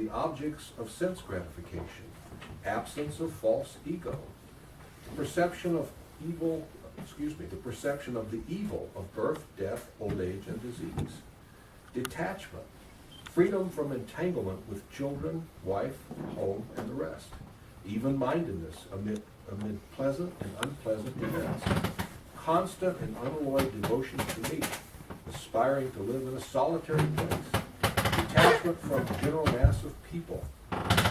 the objects of sense gratification, absence of false ego, perception of evil, the perception of the evil of birth, death, old age, and disease, detachment, freedom from entanglement with children, wife, home, and the rest, even-mindedness amid pleasant and unpleasant events, constant and unalloyed devotion to me, aspiring to live in a solitary place, detachment from the general mass of people,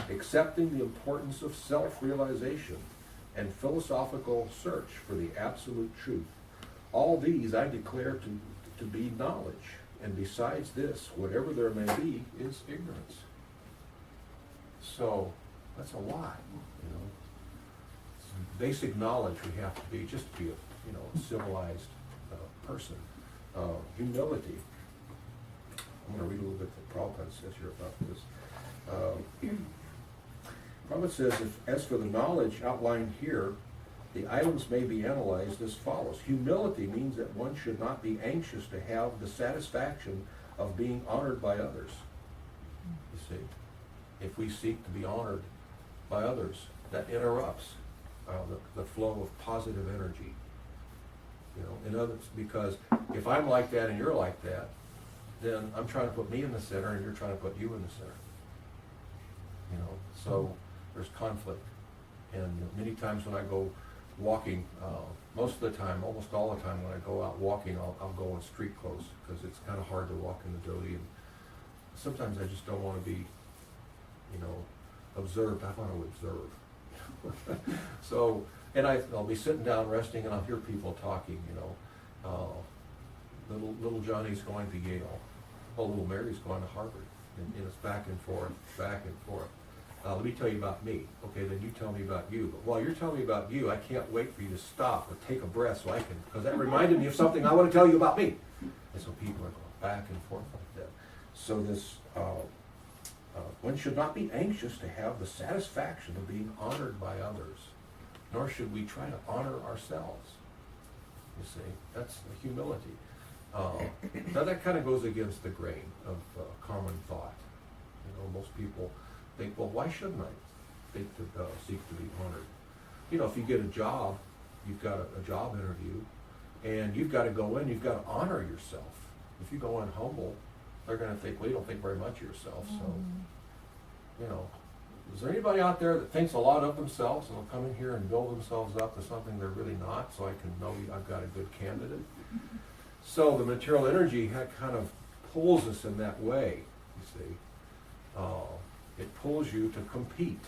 accepting the importance of self-realization, and philosophical search for the absolute truth. All these I declare to be knowledge, and besides this, whatever there may be is ignorance. So that's a lot, you know. Basic knowledge we have to be, just to be a civilized person. Humility. I'm going to read a little bit what Prabhupada says here about this. Prabhupada says, as for the knowledge outlined here, the items may be analyzed as follows. Humility means that one should not be anxious to have the satisfaction of being honored by others. You see, if we seek to be honored by others, that interrupts the flow of positive energy. You know, in others, because if I'm like that and you're like that, then I'm trying to put me in the center and you're trying to put you in the center. You know, so there's conflict. And many times when I go walking, most of the time, almost all the time when I go out walking, I'll go in street clothes because it's kind of hard to walk in the dirty. And sometimes I just don't want to be, observed. I want to observe. So, and I'll be sitting down resting and I'll hear people talking, little Johnny's going to Yale. Oh, little Mary's going to Harvard. And it's back and forth, back and forth. Let me tell you about me. Okay, then you tell me about you. But while you're telling me about you, I can't wait for you to stop and take a breath so I can, because that reminded me of something I want to tell you about me. And so people are going back and forth like that. So this, one should not be anxious to have the satisfaction of being honored by others, nor should we try to honor ourselves. You see, that's the humility. Now that kind of goes against the grain of common thought. Most people think, well, why shouldn't I seek to be honored? If you get a job, you've got a job interview, and you've got to go in, you've got to honor yourself. If you go in humble, they're going to think, well, you don't think very much of yourself, so, is there anybody out there that thinks a lot of themselves and will come in here and build themselves up to something they're really not, so I can know I've got a good candidate? So the material energy kind of pulls us in that way, you see. It pulls you to compete.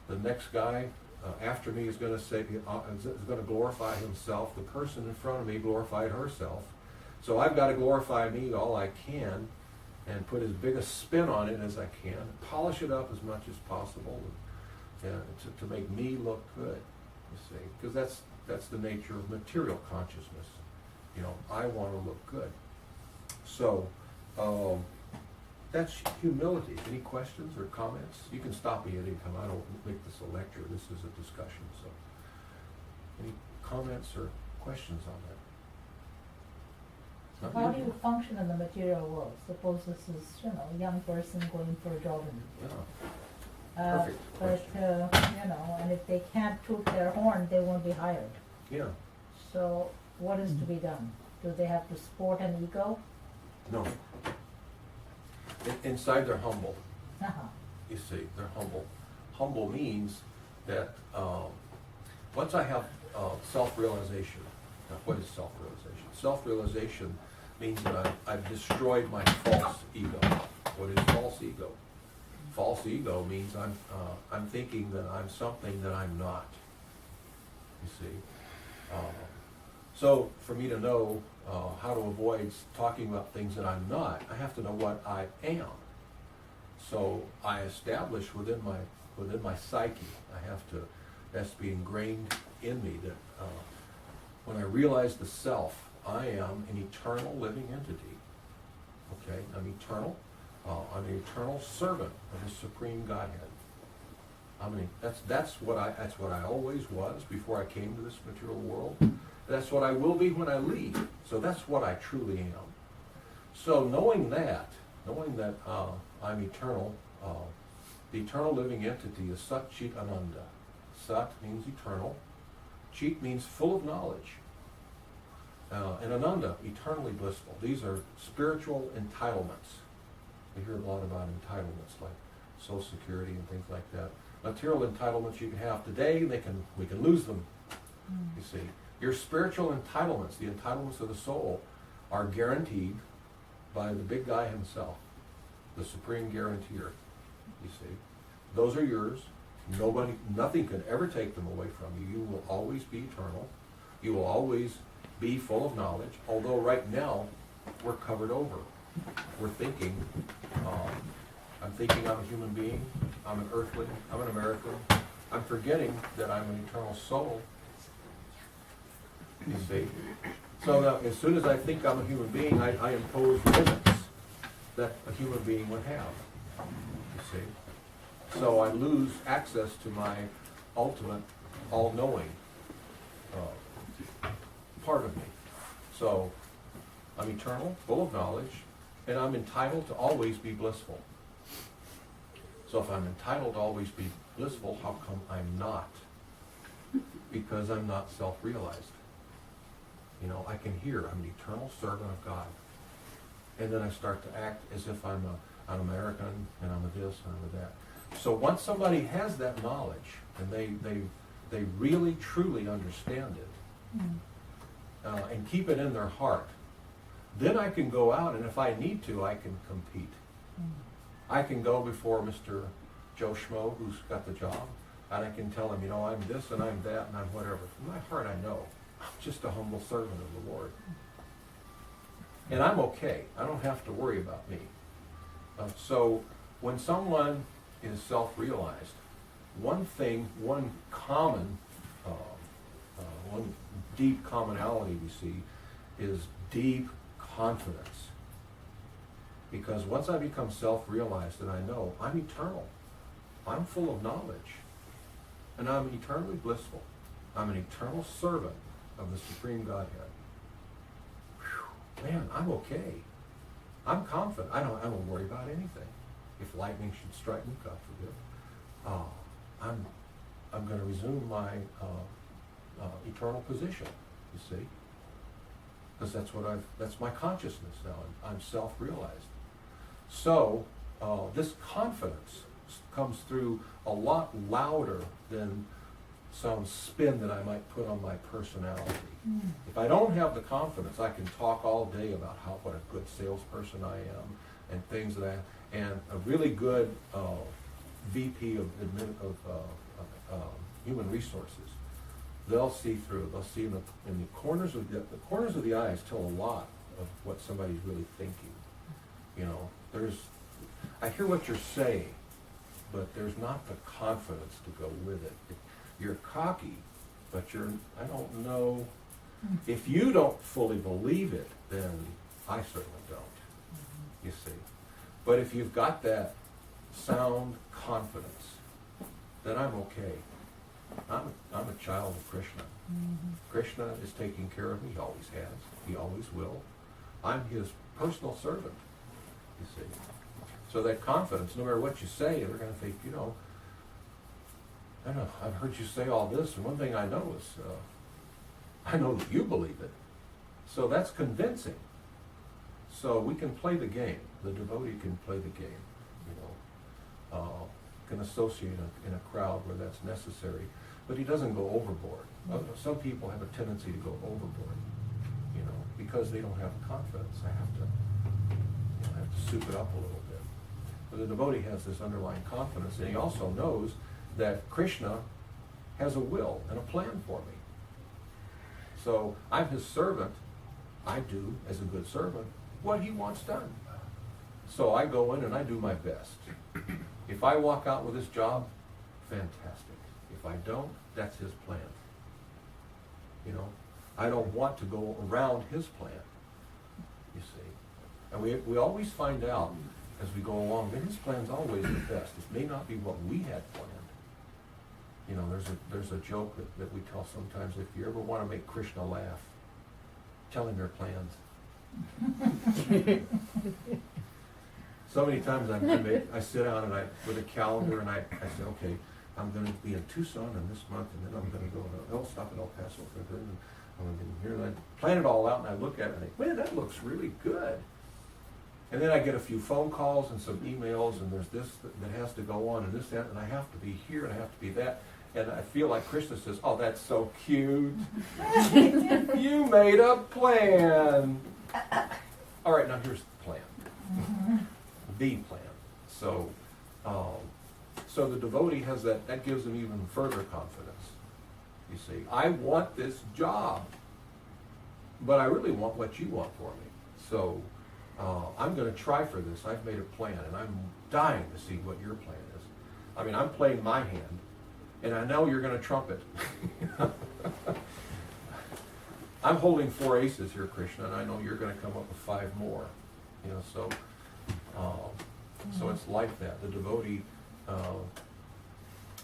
The next guy after me is going to say, is going to glorify himself. The person in front of me glorified herself. So I've got to glorify me all I can and put as big a spin on it as I can, polish it up as much as possible, and to make me look good, you see. Because that's the nature of material consciousness. I want to look good. So that's humility. Any questions or comments? You can stop me at any time. I don't make this a lecture. This is a discussion. So any comments or questions on that? How do you function in the material world? Suppose this is, a young person going for a job interview. Yeah. Perfect question. And if they can't toot their horn, they won't be hired. Yeah. So what is to be done? Do they have to sport an ego? No. Inside they're humble. Uh-huh. You see, they're humble. Humble means that once I have self-realization. Now, what is self-realization? Self-realization means that I've destroyed my false ego. What is false ego? False ego means I'm thinking that I'm something that I'm not. You see. So for me to know how to avoid talking about things that I'm not, I have to know what I am. So I establish within my psyche, that's to be ingrained in me that when I realize the self, I am an eternal living entity. Okay, I'm eternal. I'm an eternal servant of the Supreme Godhead. That's what I always was before I came to this material world. That's what I will be when I leave. So that's what I truly am. So knowing that I'm eternal, The eternal living entity is Sat Chit Ananda. Sat means eternal. Chit means full of knowledge. And Ananda, eternally blissful. These are spiritual entitlements. We hear a lot about entitlements like Social Security and things like that. Material entitlements you can have today, we can lose them. You see, your spiritual entitlements, the entitlements of the soul, are guaranteed by the big guy himself, the supreme guarantor. You see, those are yours. Nothing can ever take them away from you. You will always be eternal. You will always be full of knowledge. Although right now we're covered over. We're thinking. I'm thinking I'm a human being. I'm an earthling. I'm an American. I'm forgetting that I'm an eternal soul. You see? So now, as soon as I think I'm a human being, I impose limits that a human being would have. You see? So I lose access to my ultimate, all-knowing part of me. So I'm eternal, full of knowledge, and I'm entitled to always be blissful. So if I'm entitled to always be blissful, how come I'm not? Because I'm not self-realized. You know, I can hear I'm an eternal servant of God. And then I start to act as if I'm an American, and I'm a this, and I'm a that. So once somebody has that knowledge, and they really, truly understand it, and keep it in their heart, then I can go out, and if I need to, I can compete. I can go before Mr. Joe Schmo, who's got the job, and I can tell him, you know, I'm this, and I'm that, and I'm whatever. In my heart, I know. I'm just a humble servant of the Lord. And I'm okay. I don't have to worry about me. So when someone is self-realized, one common, one deep commonality we see is deep confidence. Because once I become self-realized and I know I'm eternal, I'm full of knowledge, and I'm eternally blissful. I'm an eternal servant of the Supreme Godhead. Whew, man, I'm okay. I'm confident. I don't worry about anything. If lightning should strike me, God forbid, I'm going to resume my eternal position. You see, because that's my consciousness now. I'm self-realized. So this confidence comes through a lot louder than some spin that I might put on my personality. If I don't have the confidence, I can talk all day about what a good salesperson I am, and things that and a really good VP of human resources. They'll see through. They'll see in the corners of the eyes tell a lot of what somebody's really thinking. You know, I hear what you're saying, but there's not the confidence to go with it. You're cocky, but I don't know. If you don't fully believe it, then I certainly don't. You see. But if you've got that sound confidence, then I'm okay. I'm a child of Krishna. Krishna is taking care of me. He always has. He always will. I'm his personal servant, you see. So that confidence, no matter what you say, they're going to think, you know, I know, I've heard you say all this, and one thing I know is, I know that you believe it. So that's convincing. So we can play the game. The devotee can play the game, you know. Can associate in a crowd where that's necessary, but he doesn't go overboard. Some people have a tendency to go overboard, you know, because they don't have confidence. I have to soup it up a little bit. But the devotee has this underlying confidence, and he also knows that Krishna has a will and a plan for me. So I'm his servant. I do, as a good servant, what he wants done. So I go in and I do my best. If I walk out with this job, fantastic. If I don't, that's his plan. You know, I don't want to go around his plan, you see. And we always find out as we go along that his plan's always the best. It may not be what we had planned. You know, there's a joke that we tell sometimes. If you ever want to make Krishna laugh, tell him your plans. So many times I sit down and with a calendar and I say, okay, I'm going to be in Tucson in this month, and then I'm going to go to, stop in El Paso for a bit, and I'm going to be here, and I plan it all out, and I look at it and I think, man, that looks really good. And then I get a few phone calls and some emails, and there's this that has to go on, and this, that, and I have to be here, and I have to be that. And I feel like Krishna says, oh, that's so cute. You made a plan. All right, now here's the plan. The plan. So, so the devotee has that gives him even further confidence. You see, I want this job, but I really want what you want for me. So I'm going to try for this. I've made a plan, and I'm dying to see what your plan is. I mean, I'm playing my hand, and I know you're going to trump it. I'm holding 4 aces here, Krishna, and I know you're going to come up with 5 more. You know, so it's like that. The devotee,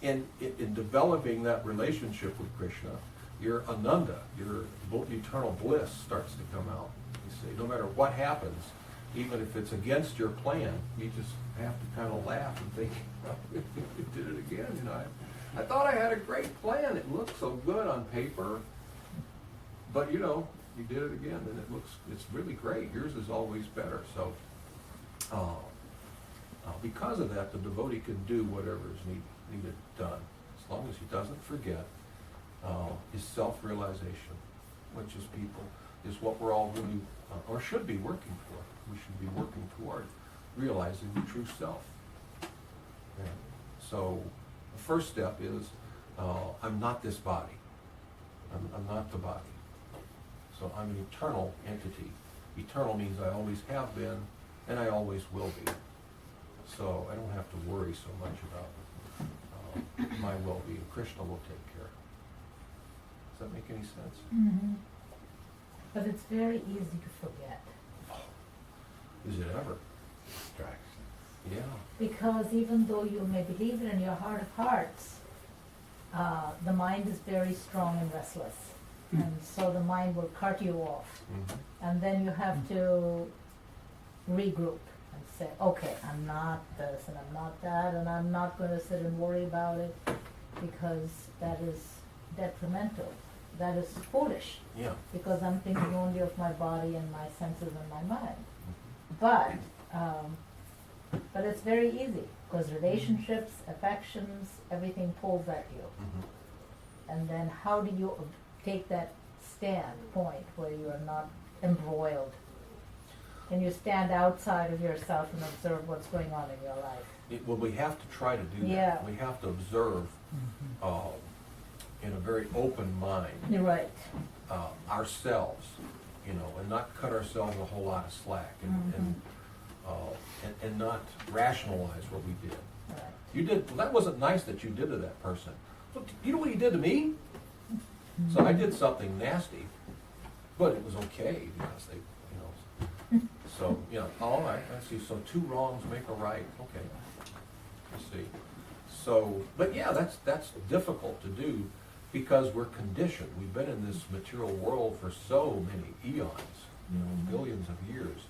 in developing that relationship with Krishna, your ananda, your eternal bliss starts to come out. You see, no matter what happens, even if it's against your plan, you just have to kind of laugh and think, you did it again. You know, I thought I had a great plan. It looked so good on paper, but you know, you did it again, and it's really great. Yours is always better. So, because of that, the devotee can do whatever is needed done, as long as he doesn't forget his self-realization, which is what we're all really, or should be working for. We should be working toward realizing the true self. Yeah. So the first step is, I'm not this body. I'm not the body. So I'm an eternal entity. Eternal means I always have been, and I always will be. So I don't have to worry so much about my well-being. Krishna will take care. Does that make any sense? Mm-hmm. But it's very easy to forget. Is it ever? Distraction. Yeah. Because even though you may believe it in your heart of hearts, the mind is very strong and restless. And so the mind will cut you off. Mm-hmm. And then you have to regroup and say, okay, I'm not this and I'm not that, and I'm not going to sit and worry about it, because that is detrimental. That is foolish. Yeah. Because I'm thinking only of my body and my senses and my mind. But it's very easy, because relationships, affections, everything pulls at you. Mm-hmm. And then how do you take that standpoint where you are not embroiled? Can you stand outside of yourself and observe what's going on in your life? Well, we have to try to do Yeah. that. We have to observe in a very open mind You're right. ourselves, you know, and not cut ourselves a whole lot of slack, and not rationalize what we did. Right. You did, well, that wasn't nice that you did to that person. Look, you know what you did to me? So I did something nasty, but it was okay because they, you know. So, you know, all right, I see. So 2 wrongs make a right. Okay, I see. So, but yeah, that's difficult to do because we're conditioned. We've been in this material world for so many eons, you know, billions of years.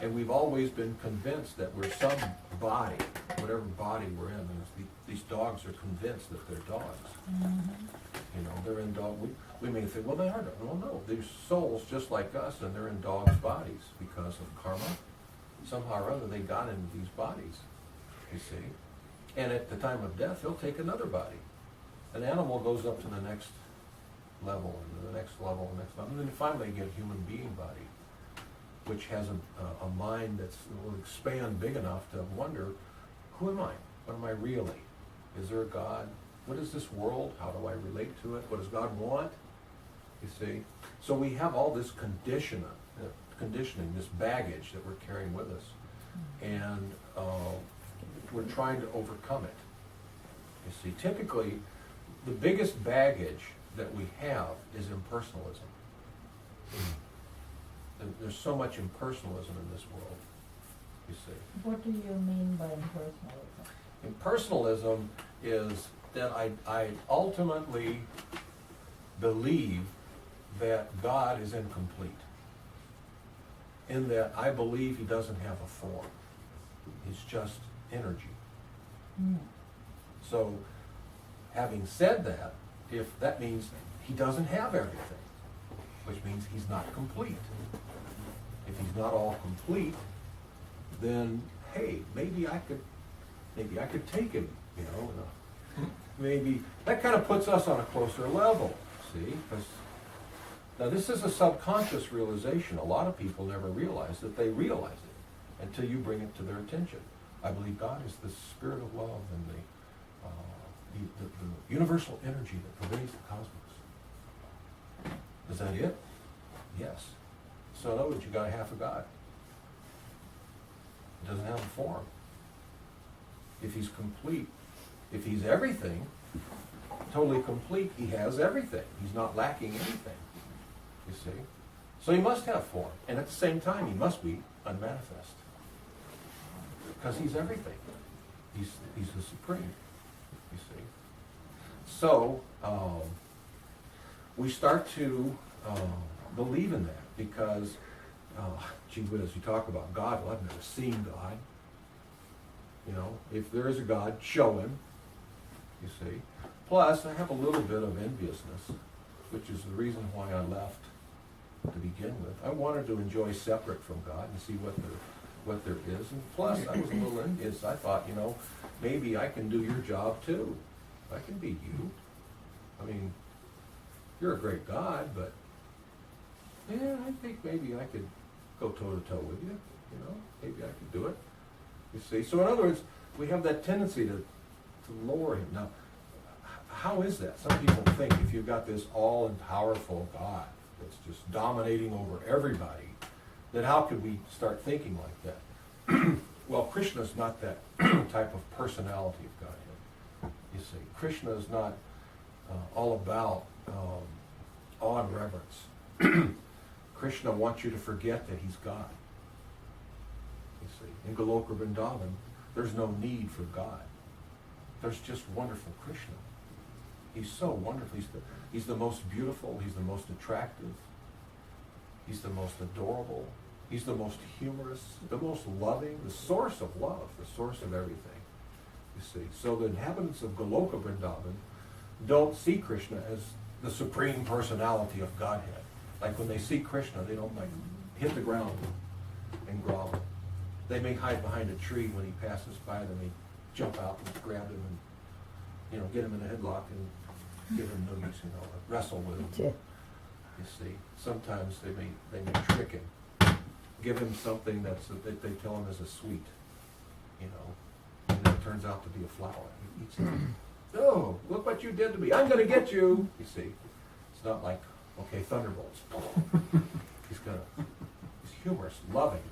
And we've always been convinced that we're some body, whatever body we're in. These dogs are convinced that they're dogs. You know, they're in dog. We may think, well, they are. Well, no, they're souls just like us, and they're in dogs' bodies because of karma. Somehow or other, they got into these bodies. You see, and at the time of death, they'll take another body. An animal goes up to the next level, and the next level, and the next level, and then finally you get a human being body, which has a mind that will expand big enough to wonder, who am I? What am I really? Is there a God? What is this world? How do I relate to it? What does God want? You see? So we have all this conditioning, this baggage that we're carrying with us. And we're trying to overcome it. You see, typically, the biggest baggage that we have is impersonalism. There's so much impersonalism in this world, you see. What do you mean by impersonalism? Impersonalism is that I ultimately believe that God is incomplete, in that I believe he doesn't have a form. It's just energy. Mm. So, having said that, if that means he doesn't have everything, which means he's not complete. If he's not all complete, then hey, maybe I could take him, you know. Maybe that kind of puts us on a closer level. See, because now this is a subconscious realization. A lot of people never realize that they realize it until you bring it to their attention. I believe God is the spirit of love and the universal energy that pervades the cosmos. Is that it? Yes. So in other words, you got a half of God. It doesn't have a form. If he's complete, if he's everything, totally complete, he has everything. He's not lacking anything. You see? So he must have form. And at the same time, he must be unmanifest. Because he's everything. He's the supreme. You see? So, we start to believe in that because, gee whiz, you talk about God. Well, I've never seen God. You know, if there is a God, show him. You see? Plus, I have a little bit of enviousness, which is the reason why I left to begin with. I wanted to enjoy separate from God and see what there is. And plus, I was a little envious. I thought, you know, maybe I can do your job too. I can be you. I mean, you're a great God, but yeah, I think maybe I could go toe-to-toe with you. You know, maybe I could do it. You see? So in other words, we have that tendency to lower him. Now, how is that? Some people think if you've got this all-powerful God that's just dominating over everybody, then how could we start thinking like that? Well, Krishna's not that type of personality of Godhead. You see, Krishna is not all about awe and reverence. Krishna wants you to forget that he's God. You see, in Goloka Vrindavan, there's no need for God. There's just wonderful Krishna. He's so wonderful. He's the most beautiful. He's the most attractive. He's the most adorable. He's the most humorous, the most loving, the source of love, the source of everything. You see, so the inhabitants of Goloka Vrindavan don't see Krishna as the supreme personality of Godhead. Like when they see Krishna, they don't like hit the ground and grovel. They may hide behind a tree when he passes by them. They jump out and grab him and, you know, get him in a headlock and give him noogies, you know, wrestle with him. Yeah. You see, sometimes they may trick him, give him something that they tell him is a sweet, you know, and then it turns out to be a flower. He eats it. Oh, look what you did to me! I'm going to get you. You see, it's not like okay, thunderbolts. He's humorous, loving.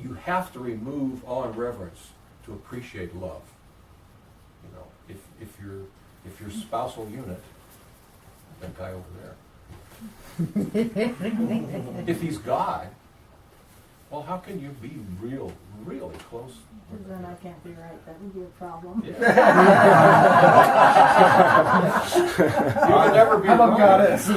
You have to remove awe and reverence to appreciate love. You know, if your spousal unit, that guy over there, if he's God, well, how can you be really close? Then I can't be right. That would be a problem. Yeah. You can never be I'm a right. goddess.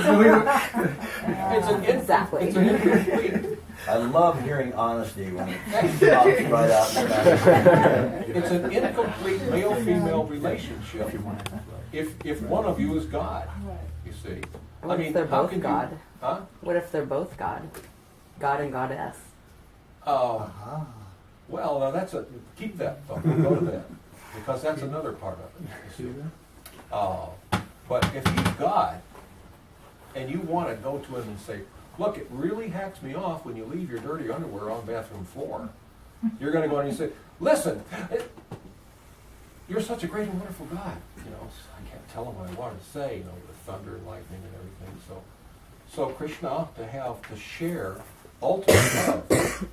Exactly. It's an incomplete. I love hearing honesty when it comes right out your mouth. It's an incomplete male-female relationship. If one of you is God, you see. What if they're both can God? You, huh? What if they're both God? God and Goddess. Well, now keep that thought. We'll go to that because that's another part of it. You see. But if he's God, and you want to go to him and say, "Look, it really hacks me off when you leave your dirty underwear on the bathroom floor," you're going to go and you say, "Listen, you're such a great and wonderful God." You know, I can't tell him what I wanted to say. You know, the thunder and lightning and everything. So Krishna to share ultimate love,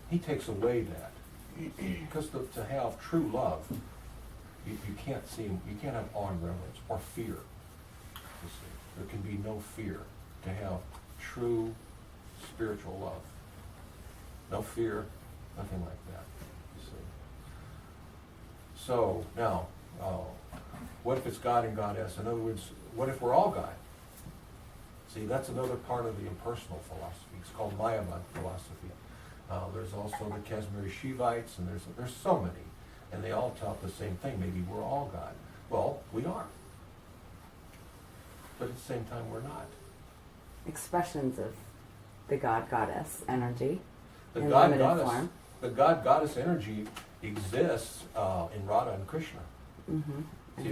he takes away that. Because to have true love, you can't have awe and reverence or fear. You see. There can be no fear to have true spiritual love. No fear, nothing like that. You see. So now, what if it's God and Goddess? In other words, what if we're all God? See, that's another part of the impersonal philosophy. It's called Mayavad philosophy. There's also the Kashmiri Shivites, and there's so many, and they all taught the same thing. Maybe we're all God. Well, we are, but at the same time, we're not. Expressions of the God Goddess energy The in God limited Goddess, form. the God Goddess energy exists in Radha and Krishna. Mm-hmm. So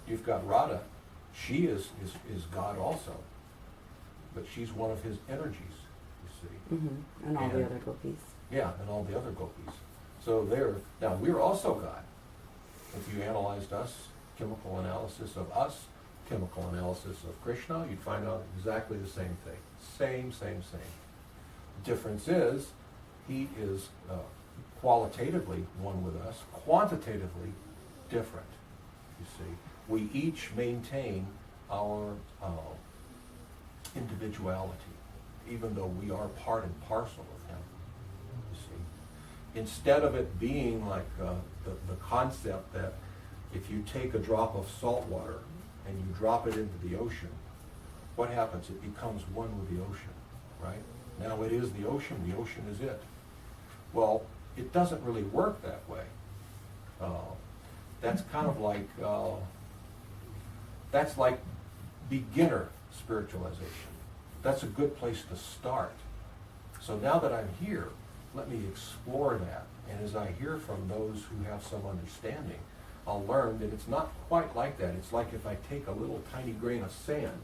you've got Radha. She is God also, but she's one of his energies. You see. Mm-hmm. And all the And- other gopis. Yeah, and all the other gopis. So now we're also God. If you analyzed us, chemical analysis of us, chemical analysis of Krishna, you'd find out exactly the same thing. Same. Difference is, he is qualitatively one with us, quantitatively different. You see, we each maintain our individuality, even though we are part and parcel of him. You see, instead of it being like the concept that if you take a drop of salt water and you drop it into the ocean, what happens? It becomes one with the ocean, right? Now it is the ocean is it. Well, it doesn't really work that way. That's kind of like, that's like beginner spiritualization. That's a good place to start. So now that I'm here, let me explore that. And as I hear from those who have some understanding, I'll learn that it's not quite like that. It's like if I take a little tiny grain of sand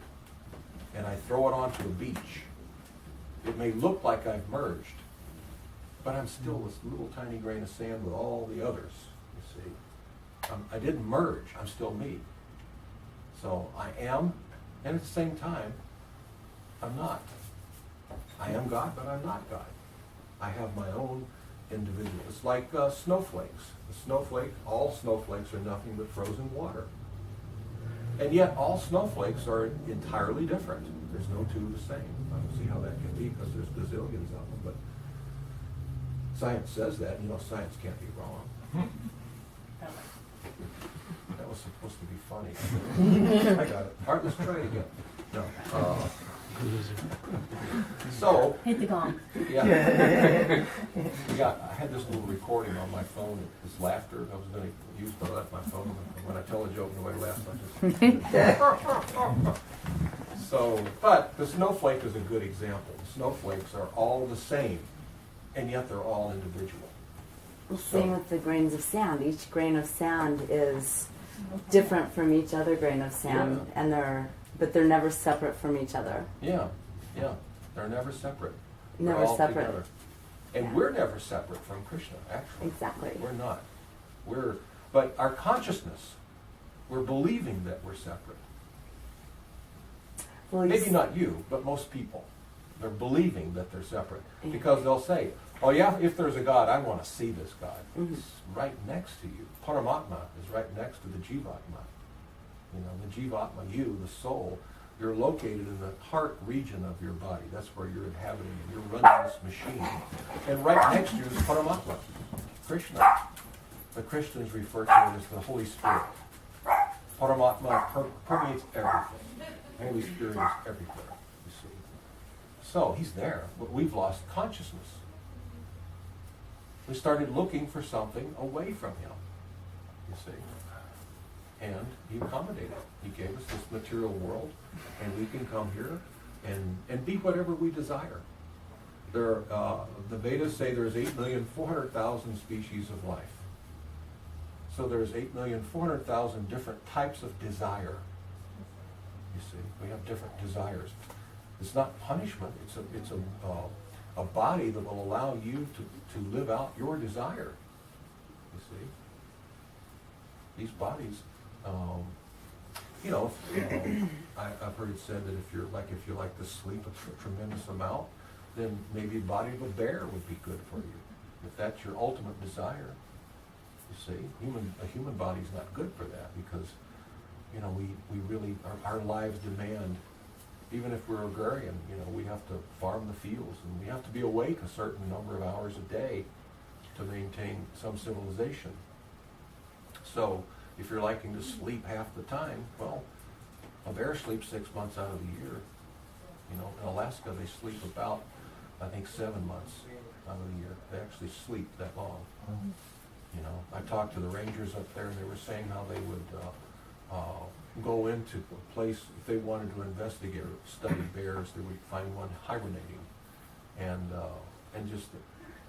and I throw it onto a beach. It may look like I've merged, but I'm still this little tiny grain of sand with all the others, you see. I didn't merge, I'm still me. So I am, and at the same time, I'm not. I am God, but I'm not God. I have my own individual. It's like snowflakes. All snowflakes are nothing but frozen water. And yet all snowflakes are entirely different. There's no two the same. I don't see how that can be because there's gazillions of them, but science says that. You know, science can't be wrong. That was supposed to be funny. I got it. All right, let's try it again. No. So, Hit the gong. yeah. I had this little recording on my phone, this laughter I was going to use, but I left my phone. When I tell a joke, nobody laughs. I just... So, but the snowflake is a good example. The snowflakes are all the same, and yet they're all individual. Well, same with the grains of sand. Each grain of sand is different from each other grain of sand, Yeah. and but they're never separate from each other. Yeah. They're never separate. Never They're all separate. together. And Yeah. we're never separate from Krishna, actually. Exactly. We're not. But our consciousness, we're believing that we're separate. Well, Maybe not you, but most people. They're believing that they're separate. Yeah. Because they'll say, oh yeah, if there's a God, I want to see this God. Mhm. It's right next to you. Paramatma is right next to the Jivatma. You know, the Jivatma, you, the soul, you're located in the heart region of your body. That's where you're inhabiting. You're running this machine. And right next to you is Paramatma, Krishna. The Christians refer to it as the Holy Spirit. Paramatma permeates everything. The Holy Spirit is everywhere, you see. So he's there, but we've lost consciousness. We started looking for something away from him, you see. And he accommodated. He gave us this material world, and we can come here and be whatever we desire. The Vedas say there's 8,400,000 species of life. So there's 8,400,000 different types of desire. You see, we have different desires. It's not punishment. It's a body that will allow you to live out your desire. You see, these bodies. I've heard it said that if you like to sleep a tremendous amount, then maybe the body of a bear would be good for you. If that's your ultimate desire, you see, a human body is not good for that because, we really our lives demand. Even if we're agrarian, we have to farm the fields and we have to be awake a certain number of hours a day to maintain some civilization. So if you're liking to sleep half the time, well, a bear sleeps 6 months out of the year. In Alaska they sleep about I think 7 months out of the year. They actually sleep that long. You know, I talked to the rangers up there, and they were saying how they would go into a place if they wanted to investigate or study bears. They would find one hibernating, and just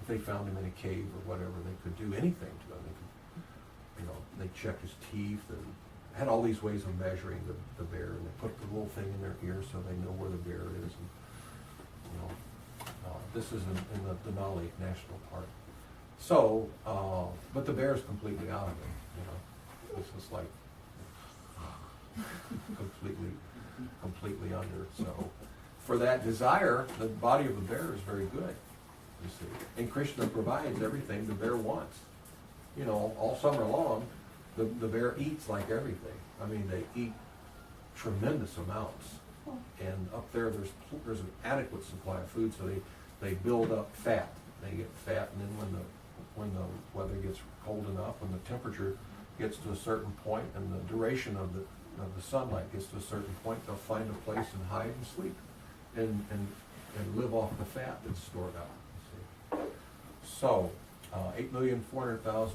if they found him in a cave or whatever, they could do anything to him. They could, you know, they check his teeth and had all these ways of measuring the bear, and they put the little thing in their ear so they know where the bear is. And, you know, this is in the Denali National Park. So, but the bear is completely out of it. You know, this is like completely under. So, for that desire, the body of the bear is very good. You see, and Krishna provides everything the bear wants. You know, all summer long, the bear eats like everything. I mean, they eat tremendous amounts, and up there there's an adequate supply of food, so they build up fat. They get fat, and then when the weather gets cold enough, when the temperature gets to a certain point, and the duration of the sunlight gets to a certain point, they'll find a place and hide and sleep, and live off the fat that's stored up. You see. So, 8,400,000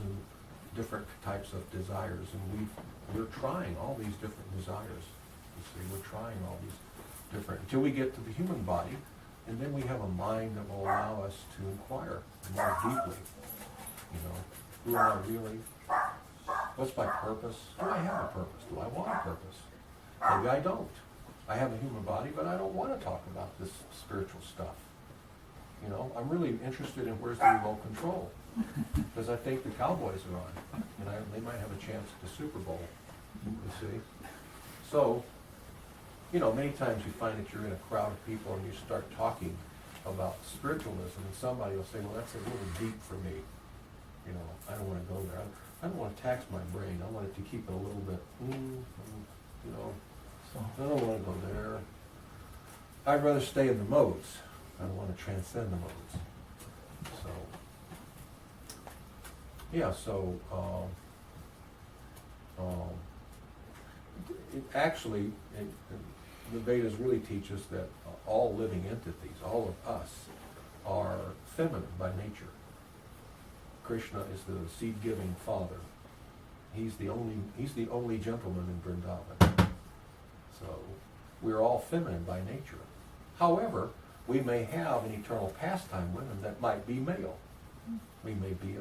different types of desires, and we're trying all these different desires. You see, we're trying all these different until we get to the human body, and then we have a mind that will allow us to inquire more deeply. You know, who am I really? What's my purpose? Do I have a purpose? Do I want a purpose? Maybe I don't. I have a human body, but I don't want to talk about this spiritual stuff. You know, I'm really interested in where's the remote control, because I think the Cowboys are on, and they might have a chance at the Super Bowl. You see, so you know, many times you find that you're in a crowd of people and you start talking about spiritualism, and somebody will say, "Well, that's a little deep for me. You know, I don't want to go there. I don't want to tax my brain. I want it to keep it a little bit, you know, I don't want to go there. I'd rather stay in the modes. I don't want to transcend the modes." So, yeah, so, the Vedas really teach us that all living entities, all of us, are feminine by nature. Krishna is the seed-giving father. He's the only gentleman in Vrindavan. So we're all feminine by nature. However, we may have an eternal pastime with him that might be male. We may be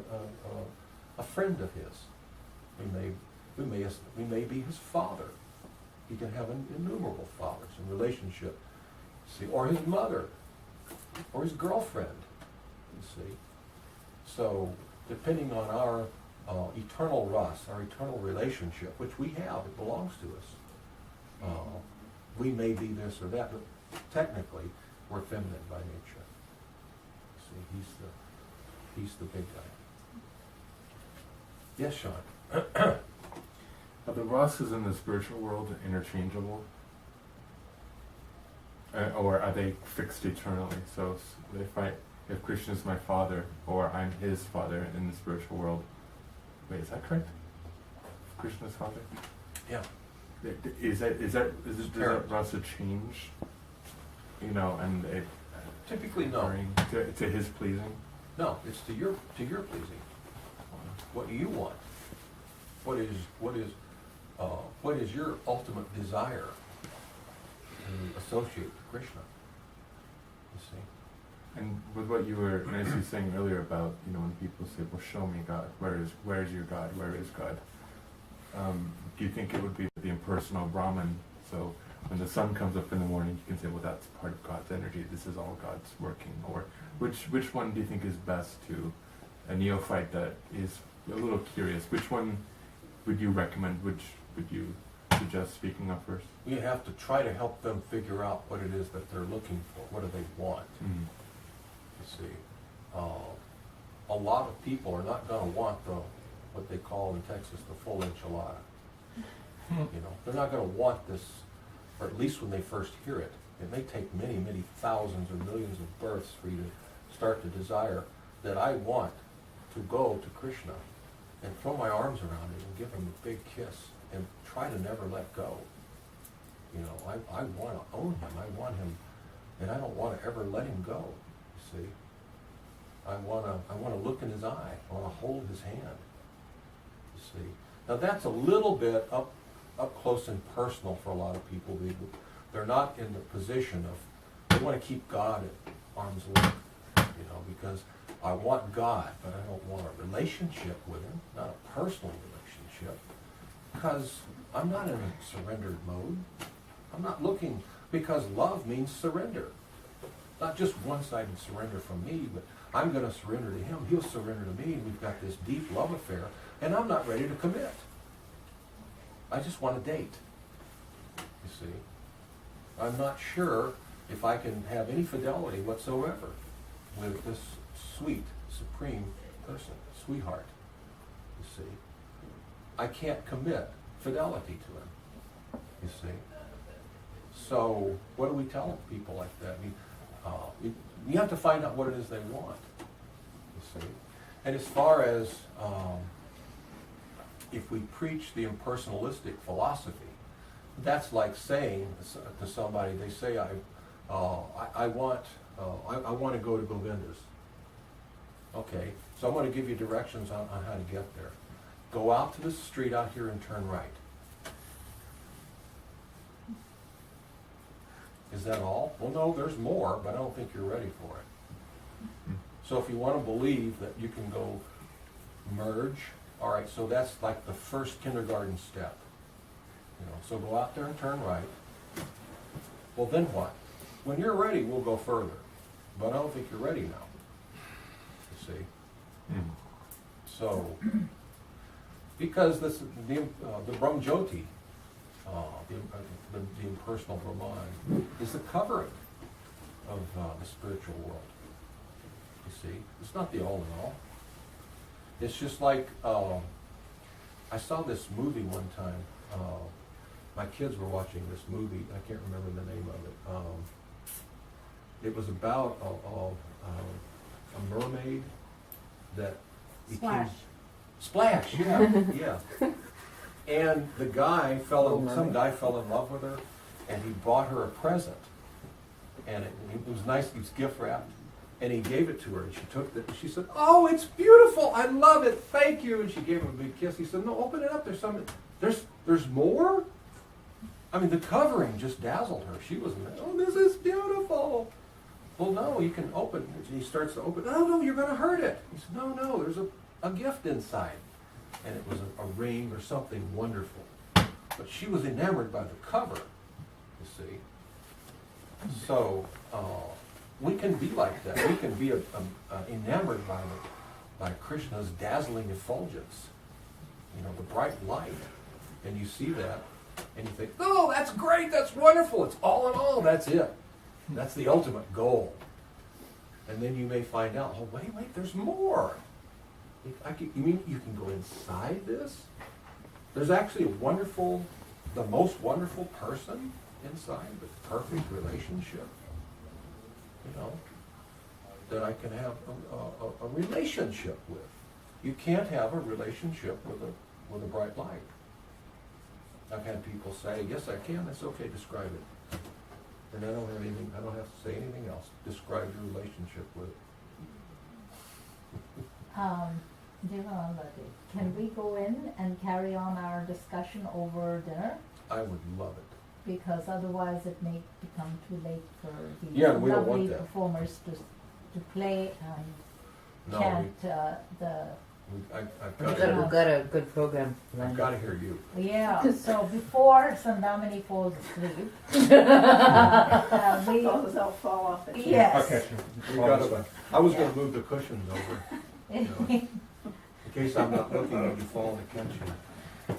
a friend of his. We may be his father. He can have innumerable fathers in relationship. See, or his mother, or his girlfriend. You see, so depending on our eternal rus, our eternal relationship, which we have, it belongs to us. We may be this or that, but technically, we're feminine by nature. See, he's the big guy. Yes, Sean. Are the rasas in the spiritual world interchangeable? Or are they fixed eternally? So if Krishna is my father, or I'm his father in the spiritual world, wait, is that correct? Krishna's father? Yeah. Does that rasa change? You know, and it Typically, no. to his pleasing? No, it's to your pleasing. What do you want? What is your ultimate desire to associate with Krishna? You see. And with what you were nicely saying earlier about, you know, when people say, "Well, show me God. Where is your God? Where is God?" Do you think it would be the impersonal Brahman? So when the sun comes up in the morning, you can say, "Well, that's part of God's energy. This is all God's working." Or which one do you think is best to a neophyte that is a little curious? Which one would you recommend? Which would you suggest speaking of first? You have to try to help them figure out what it is that they're looking for. What do they want? Mm-hmm. You see, a lot of people are not going to want what they call in Texas the full enchilada. You know, they're not going to want this, or at least when they first hear it. It may take many, many thousands or millions of births for you to start to desire that I want to go to Krishna and throw my arms around him and give him a big kiss and try to never let go. You know, I want to own him. I want him, and I don't want to ever let him go. you see. I wanna look in his eye, I wanna hold his hand, you see. Now that's a little bit up close and personal for a lot of people. They're not in the position of, they wanna keep God at arm's length, you know, because I want God, but I don't want a relationship with him, not a personal relationship, because I'm not in a surrendered mode. I'm not looking, because love means surrender. Not just one-sided surrender from me, but I'm going to surrender to him, he'll surrender to me, and we've got this deep love affair, and I'm not ready to commit. I just want to date, you see. I'm not sure if I can have any fidelity whatsoever with this sweet, supreme person, sweetheart, you see. I can't commit fidelity to him, you see. So what do we tell people like that? You have to find out what it is they want, you see. And as far as if we preach the impersonalistic philosophy, that's like saying to somebody, they say, I want to go to Govinda's. Okay, so I'm going to give you directions on how to get there. Go out to the street out here and turn right. Is that all? Well, no, there's more, but I don't think you're ready for it. So if you want to believe that you can go merge, all right, so that's like the first kindergarten step. You know, so go out there and turn right. Well, then what? When you're ready, we'll go further. But I don't think you're ready now. You see? So, because this, the Brahmjyoti, the impersonal Brahman, is the covering of the spiritual world. You see? It's not the all in all. It's just like, I saw this movie one time. My kids were watching this movie. I can't remember the name of it. It was about a mermaid that became... Splash, yeah, yeah. And the guy some guy fell in love with her, and he bought her a present. And it was nice, it was gift wrapped. And he gave it to her, and she took it, and she said, "Oh, it's beautiful, I love it, thank you." And she gave him a big kiss. He said, "No, open it up, there's more?" I mean, the covering just dazzled her. She was, "Oh, this is beautiful." Well, no, you can open it. And he starts to open, "Oh, no, you're going to hurt it." He said, "No, there's a gift inside." And it was a ring or something wonderful. But she was enamored by the cover, you see. So, we can be like that. We can be enamored by Krishna's dazzling effulgence, you know, the bright light. And you see that, and you think, "Oh, that's great, that's wonderful, it's all in all, that's it. That's the ultimate goal." And then you may find out, "Oh, wait, there's more. You mean you can go inside this? There's actually the most wonderful person inside, the perfect relationship, you know, that I can have a relationship with. You can't have a relationship with a bright light." I've had people say, "Yes, I can." That's okay. Describe it. And I don't have to say anything else. Describe your relationship with it. Jivananda, can we go in and carry on our discussion over dinner? I would love it. Because otherwise it may become too late for these Yeah, we don't want lovely that. performers to play and No, chant We've got a good program I've lined got up. to hear you. Yeah, so before Sandamini falls asleep, we, Those all fall off the chair. yes. I was going to move the cushions over, you know, in case I'm not looking and you fall and catch you.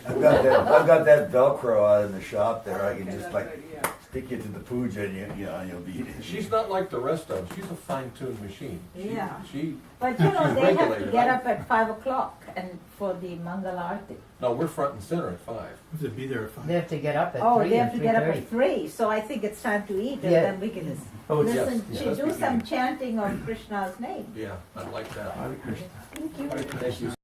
I've got that Velcro out in the shop there. I can Okay, just that's like good, yeah. stick it to the puja and you'll be. She's not like the rest of them. She's a fine-tuned machine. Yeah. She But you know, She's they have to regulated, get right? up at 5 o'clock and for the Mangalarti. No, we're front and center at 5. Have to be there at 5. They have to get up at 3 Oh, they have and to get up 3:30. at 3, so I think it's time to eat and Yeah. then we can Oh, it's listen, yes, to yes, do we some can. chanting of Krishna's name. Yeah, I like that. Hare Krishna. Thank you. Thank you.